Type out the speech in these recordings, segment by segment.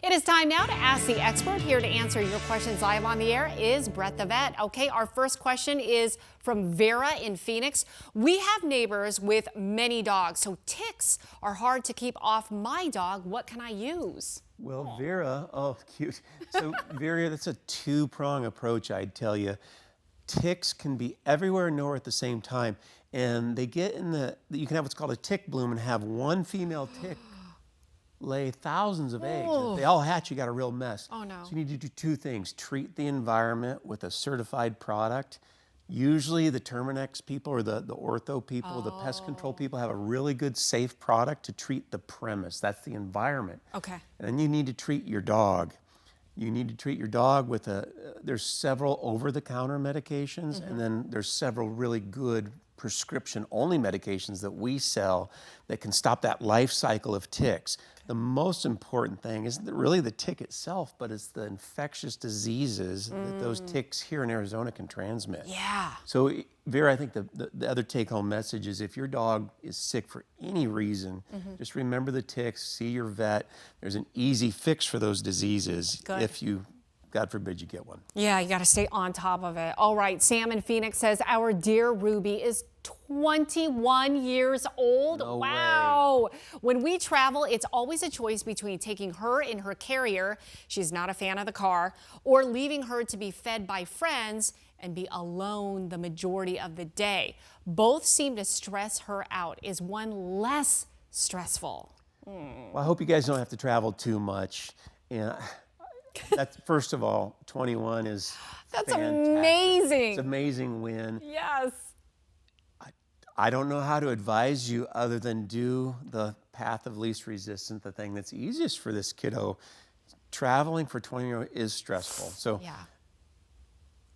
It is time now to ask the expert. Here to answer your questions live on the air is Brett the vet. Okay, our first question is from Vera in Phoenix. We have neighbors with many dogs, so ticks are hard to keep off my dog. What can I use? Well, Vera, oh, cute. So, Vera, that's a two-prong approach, I'd tell you. Ticks can be everywhere and nowhere at the same time. And they get in you can have what's called a tick bloom and have one female tick lay thousands of eggs. If they all hatch, you got a real mess. Oh, no. So you need to do two things. Treat the environment with a certified product. Usually the Terminex people or the ortho people, the pest control people have a really good safe product to treat the premise. That's the environment. Okay. And then you need to treat your dog. You need to treat your dog with there's several over-the-counter medications, and then there's several really good prescription-only medications that we sell that can stop that life cycle of ticks. The most important thing isn't really the tick itself, but it's the infectious diseases that those ticks here in Arizona can transmit. Yeah. So, Vera, I think the other take-home message is if your dog is sick for any reason, just remember the ticks, see your vet. There's an easy fix for those diseases if you, God forbid, you get one. Yeah, you got to stay on top of it. All right, Sam in Phoenix says, our dear Ruby is 21 years old. No Wow. Way. When we travel, it's always a choice between taking her in her carrier, she's not a fan of the car, or leaving her to be fed by friends and be alone the majority of the day. Both seem to stress her out. Is one less stressful? Well, I hope you guys don't have to travel too much. And that's, first of all, 21 is That's fantastic. Amazing. It's an amazing win. Yes. I don't know how to advise you other than do the path of least resistance, the thing that's easiest for this kiddo. Traveling for 20 years is stressful. So yeah.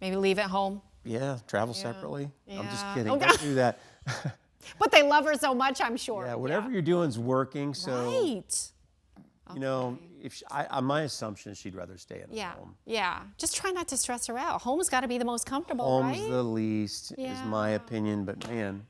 Maybe leave at home. Yeah, travel separately. Yeah. I'm just kidding. Don't do that. But they love her so much, I'm sure. Yeah, whatever you're doing is working. So, right. You know, if my assumption is she'd rather stay at home. Yeah, just try not to stress her out. Home's got to be the most comfortable, Home's right? the least, is my opinion, but man,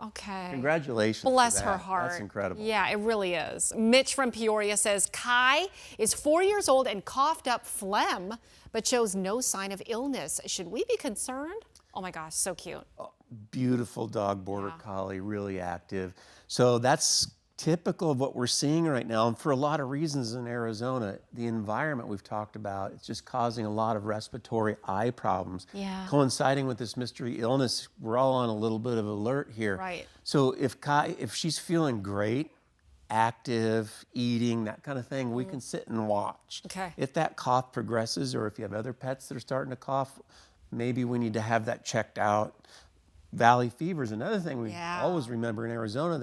congratulations. Bless her heart. That's incredible. Yeah, it really is. Mitch from Peoria says, Kai is 4 years old and coughed up phlegm, but shows no sign of illness. Should we be concerned? Oh my gosh, so cute. Oh, beautiful dog, border collie, really active. So that's typical of what we're seeing right now, and for a lot of reasons in Arizona, the environment we've talked about, it's just causing a lot of respiratory eye problems. Yeah. Coinciding with this mystery illness, we're all on a little bit of alert here. Right. So if she's feeling great, active, eating, that kind of thing, we can sit and watch. Okay. If that cough progresses, or if you have other pets that are starting to cough, maybe we need to have that checked out. Valley fever is another thing we always remember in Arizona.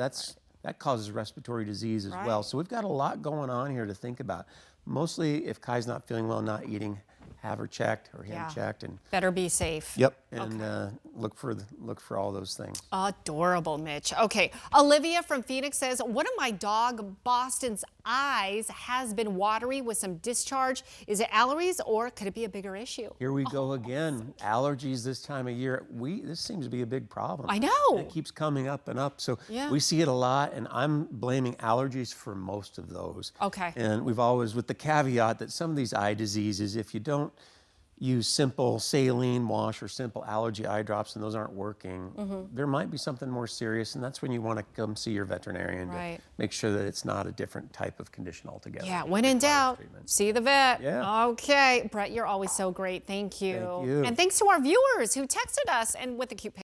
That causes respiratory disease as well. So we've got a lot going on here to think about. Mostly if Kai's not feeling well, not eating, have her checked or him checked. And better be safe. Yep, and look for all those things. Adorable, Mitch. Okay, Olivia from Phoenix says, one of my dog, Boston's eyes has been watery with some discharge. Is it allergies or could it be a bigger issue? Here we go again. Allergies this time of year. This seems to be a big problem. I know. It keeps coming up and up. So we see it a lot, and I'm blaming allergies for most of those. Okay. And we've always, with the caveat that some of these eye diseases, if you don't use simple saline wash or simple allergy eye drops and those aren't working, there might be something more serious, and that's when you want to come see your veterinarian to make sure that it's not a different type of condition altogether. Yeah, when in doubt, see the vet. Yeah. Okay, Brett, you're always so great. Thank you. Thank you. And thanks to our viewers who texted us and with the cute pictures.